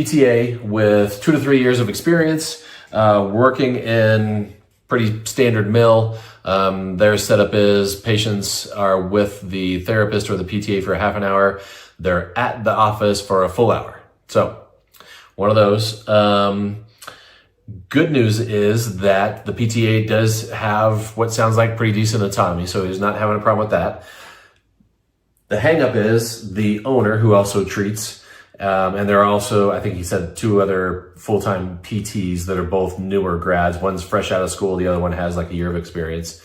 PTA with 2 to 3 years of experience, working in pretty standard mill. Their setup is patients are with the therapist or the PTA for a half an hour. They're at the office for a full hour. So one of those. Good news is that the PTA does have what sounds like pretty decent autonomy, so he's not having a problem with that. The hang up is the owner, who also treats, and there are also, I think he said, 2 other full-time PTs that are both newer grads. One's fresh out of school, the other one has like a year of experience.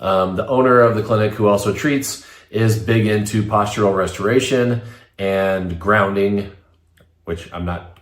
The owner of the clinic, who also treats, is big into postural restoration and grounding, which I'm not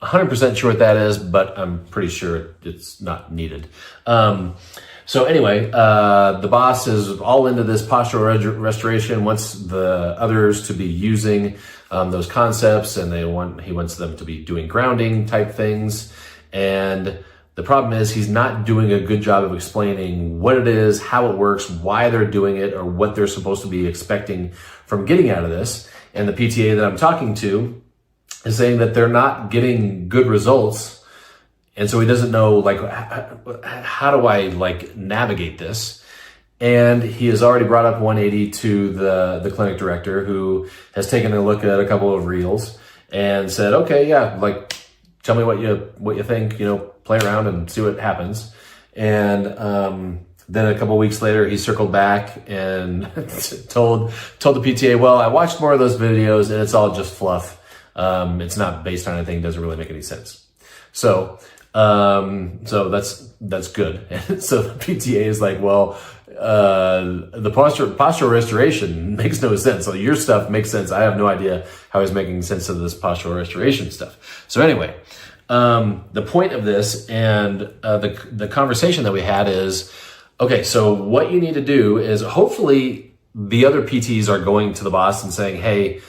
100% sure what that is, but I'm pretty sure it's not needed. So anyway, the boss is all into this postural restoration, wants the others to be using those concepts, and he wants them to be doing grounding type things. And the problem is he's not doing a good job of explaining what it is, how it works, why they're doing it, or what they're supposed to be expecting from getting out of this. And the PTA that I'm talking to is saying that they're not getting good results. And so he doesn't know, like, how do I like navigate this? And he has already brought up 180 to the clinic director, who has taken a look at a couple of reels and said, okay, yeah, like, tell me what you think, play around and see what happens. And then a couple of weeks later, he circled back and told the PTA, well, I watched more of those videos and it's all just fluff. It's not based on anything, doesn't really make any sense. So that's good. And so the PTA is like, well, the postural restoration makes no sense. So your stuff makes sense. I have no idea how he's making sense of this postural restoration stuff. So anyway, the point of this and the conversation that we had is, okay, so what you need to do is, hopefully the other PTs are going to the boss and saying, hey,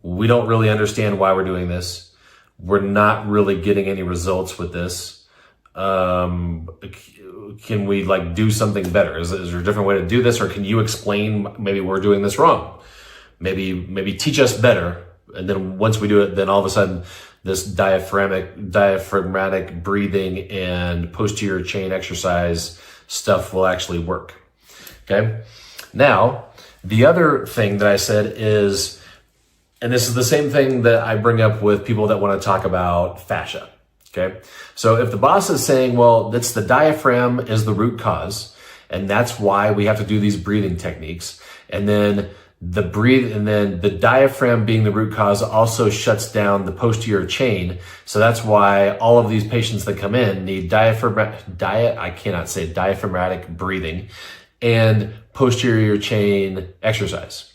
we don't really understand why we're doing this. We're not really getting any results with this. Can we like do something better? Is there a different way to do this? Or can you explain, maybe we're doing this wrong? Maybe teach us better. And then once we do it, then all of a sudden this diaphragmatic breathing and posterior chain exercise stuff will actually work. Okay. Now, the other thing that I said is, and this is the same thing that I bring up with people that want to talk about fascia. Okay. So if the boss is saying, well, that's the diaphragm is the root cause, and that's why we have to do these breathing techniques. And then the diaphragm being the root cause also shuts down the posterior chain. So that's why all of these patients that come in need diaphragmatic breathing and posterior chain exercise.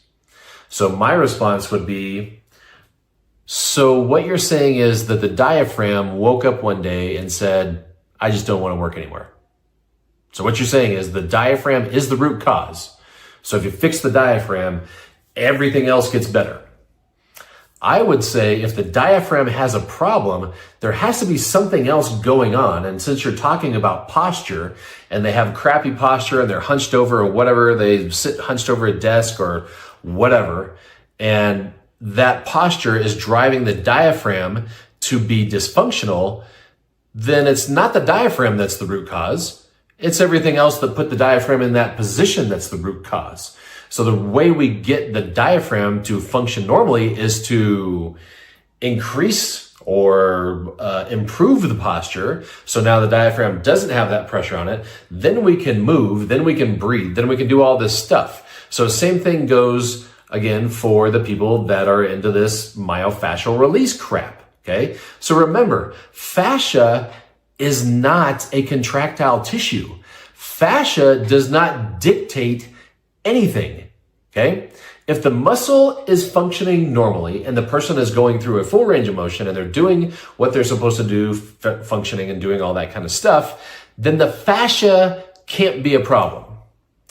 So my response would be, so what you're saying is that the diaphragm woke up one day and said, I just don't want to work anymore. So what you're saying is the diaphragm is the root cause. So if you fix the diaphragm, everything else gets better. I would say if the diaphragm has a problem, there has to be something else going on. And since you're talking about posture and they have crappy posture and they're hunched over or whatever, they sit hunched over a desk or whatever, and that posture is driving the diaphragm to be dysfunctional, then it's not the diaphragm that's the root cause. It's everything else that put the diaphragm in that position that's the root cause. So the way we get the diaphragm to function normally is to increase or improve the posture. So now the diaphragm doesn't have that pressure on it. Then we can move, then we can breathe, then we can do all this stuff. So same thing goes again for the people that are into this myofascial release crap. Okay. So remember, fascia is not a contractile tissue. Fascia does not dictate anything, okay? If the muscle is functioning normally and the person is going through a full range of motion and they're doing what they're supposed to do, functioning and doing all that kind of stuff, then the fascia can't be a problem,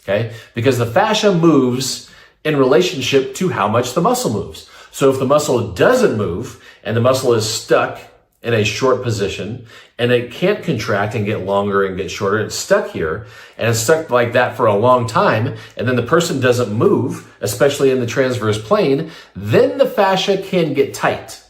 okay? Because the fascia moves in relationship to how much the muscle moves. So if the muscle doesn't move and the muscle is stuck in a short position and it can't contract and get longer and get shorter, it's stuck here and it's stuck like that for a long time, and then the person doesn't move, especially in the transverse plane, then the fascia can get tight.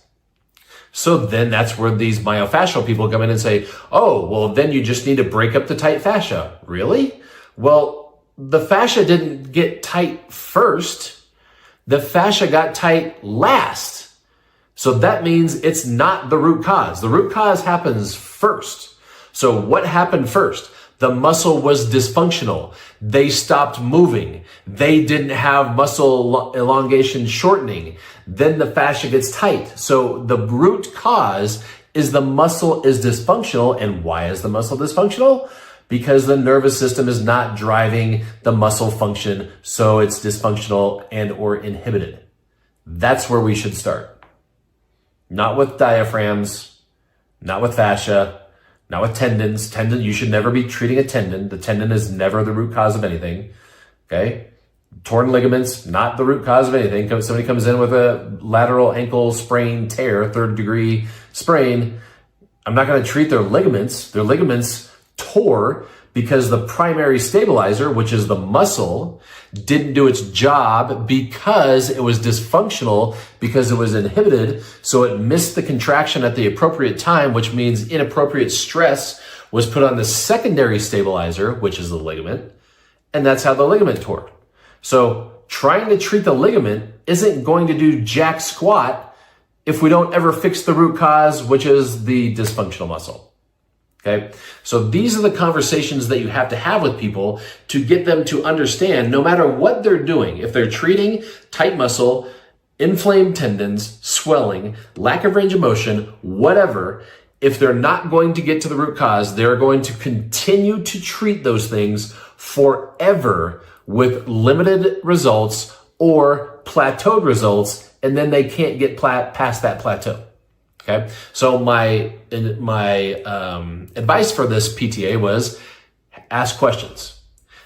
So then that's where these myofascial people come in and say, oh, well, then you just need to break up the tight fascia. Really? Well, the fascia didn't get tight first. The fascia got tight last. So that means it's not the root cause. The root cause happens first. So what happened first? The muscle was dysfunctional. They stopped moving. They didn't have muscle elongation shortening. Then the fascia gets tight. So the root cause is the muscle is dysfunctional. And why is the muscle dysfunctional? Because the nervous system is not driving the muscle function. So it's dysfunctional and or inhibited. That's where we should start. Not with diaphragms, not with fascia, not with tendons. Tendon, you should never be treating a tendon. The tendon is never the root cause of anything. Okay? Torn ligaments, not the root cause of anything. Somebody comes in with a lateral ankle sprain, tear, 3rd degree sprain. I'm not going to treat their ligaments. Their ligaments tore because the primary stabilizer, which is the muscle, didn't do its job because it was dysfunctional, because it was inhibited. So it missed the contraction at the appropriate time, which means inappropriate stress was put on the secondary stabilizer, which is the ligament. And that's how the ligament tore. So trying to treat the ligament isn't going to do jack squat if we don't ever fix the root cause, which is the dysfunctional muscle. Okay. So these are the conversations that you have to have with people to get them to understand, no matter what they're doing, if they're treating tight muscle, inflamed tendons, swelling, lack of range of motion, whatever, if they're not going to get to the root cause, they're going to continue to treat those things forever with limited results or plateaued results, and then they can't get past that plateau. Okay, so my advice for this PTA was ask questions.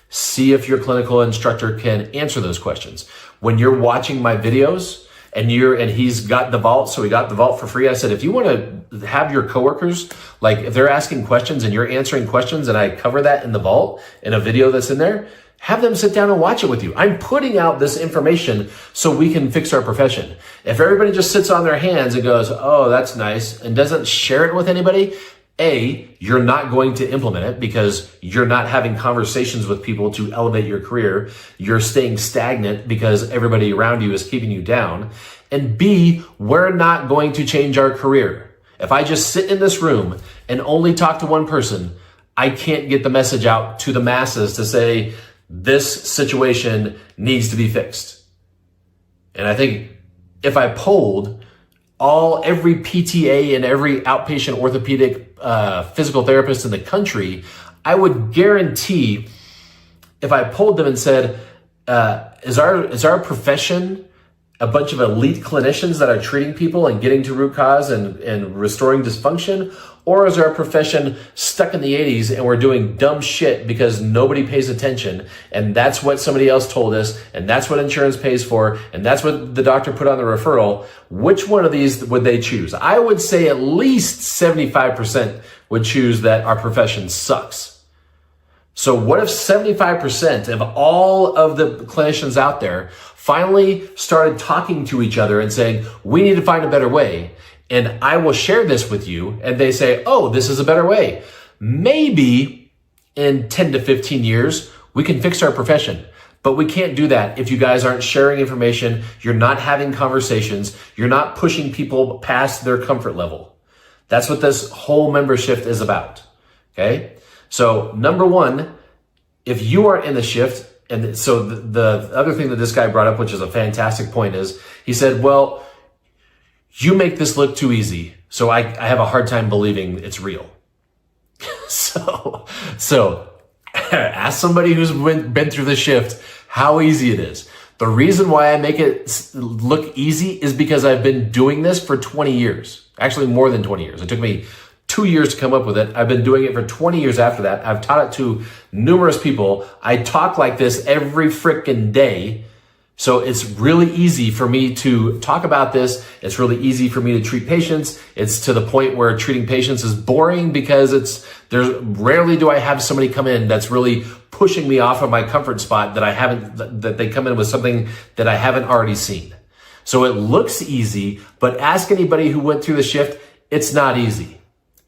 See if your clinical instructor can answer those questions. When you're watching my videos and he's got the vault, so he got the vault for free. I said, if you want to have your coworkers, like if they're asking questions and you're answering questions and I cover that in the vault in a video that's in there, have them sit down and watch it with you. I'm putting out this information so we can fix our profession. If everybody just sits on their hands and goes, oh, that's nice, and doesn't share it with anybody, A, you're not going to implement it because you're not having conversations with people to elevate your career. You're staying stagnant because everybody around you is keeping you down. And B, we're not going to change our career. If I just sit in this room and only talk to one person, I can't get the message out to the masses to say, this situation needs to be fixed. And I think if I polled every PTA and every outpatient orthopedic physical therapist in the country, I would guarantee if I polled them and said, is our profession a bunch of elite clinicians that are treating people and getting to root cause and restoring dysfunction? Or is our profession stuck in the 80s and we're doing dumb shit because nobody pays attention and that's what somebody else told us and that's what insurance pays for and that's what the doctor put on the referral? Which one of these would they choose? I would say at least 75% would choose that our profession sucks. So what if 75% of all of the clinicians out there finally started talking to each other and saying, we need to find a better way? And I will share this with you. And they say, oh, this is a better way. Maybe in 10 to 15 years, we can fix our profession. But we can't do that if you guys aren't sharing information. You're not having conversations. You're not pushing people past their comfort level. That's what this whole membership is about. Okay. So number one, if you are in the shift, and so the other thing that this guy brought up, which is a fantastic point, is he said, well, you make this look too easy, so I have a hard time believing it's real. So ask somebody who's been through the shift how easy it is. The reason why I make it look easy is because I've been doing this for 20 years. Actually, more than 20 years. It took me 2 years to come up with it. I've been doing it for 20 years after that. I've taught it to numerous people. I talk like this every frickin' day. So it's really easy for me to talk about this. It's really easy for me to treat patients. It's to the point where treating patients is boring because rarely do I have somebody come in that's really pushing me off of my comfort spot that they come in with something that I haven't already seen. So it looks easy, but ask anybody who went through the shift, it's not easy.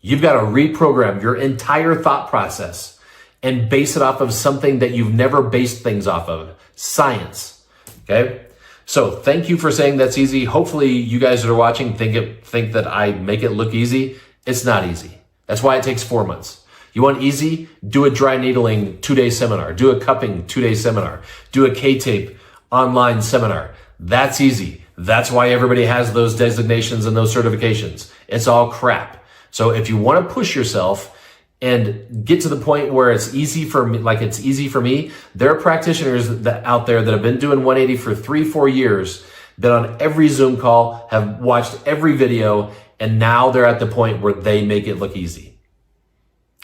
You've got to reprogram your entire thought process and base it off of something that you've never based things off of. Science. Okay? So thank you for saying that's easy. Hopefully you guys that are watching think that I make it look easy. It's not easy. That's why it takes 4 months. You want easy? Do a dry needling 2-day seminar. Do a cupping 2-day seminar. Do a K-tape online seminar. That's easy. That's why everybody has those designations and those certifications. It's all crap. So if you want to push yourself and get to the point where it's easy for me, like it's easy for me, there are practitioners out there that have been doing 180 for 3-4 years, been on every Zoom call, have watched every video, and now they're at the point where they make it look easy.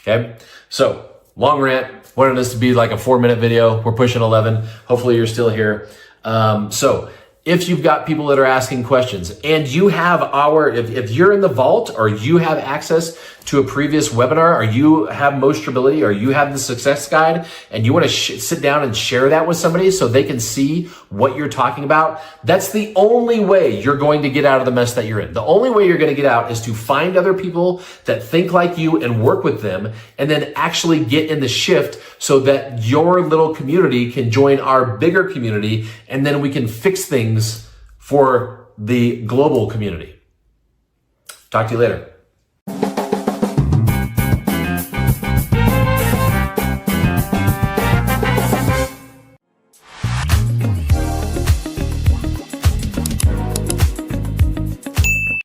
Okay? So, long rant. Wanted this to be like a 4-minute video. We're pushing 11. Hopefully you're still here. So, if you've got people that are asking questions and you have if you're in the vault or you have access to a previous webinar or you have Mostrability or you have the success guide and you want to sit down and share that with somebody so they can see what you're talking about, that's the only way you're going to get out of the mess that you're in. The only way you're going to get out is to find other people that think like you and work with them and then actually get in the shift so that your little community can join our bigger community and then we can fix things for the global community. Talk to you later.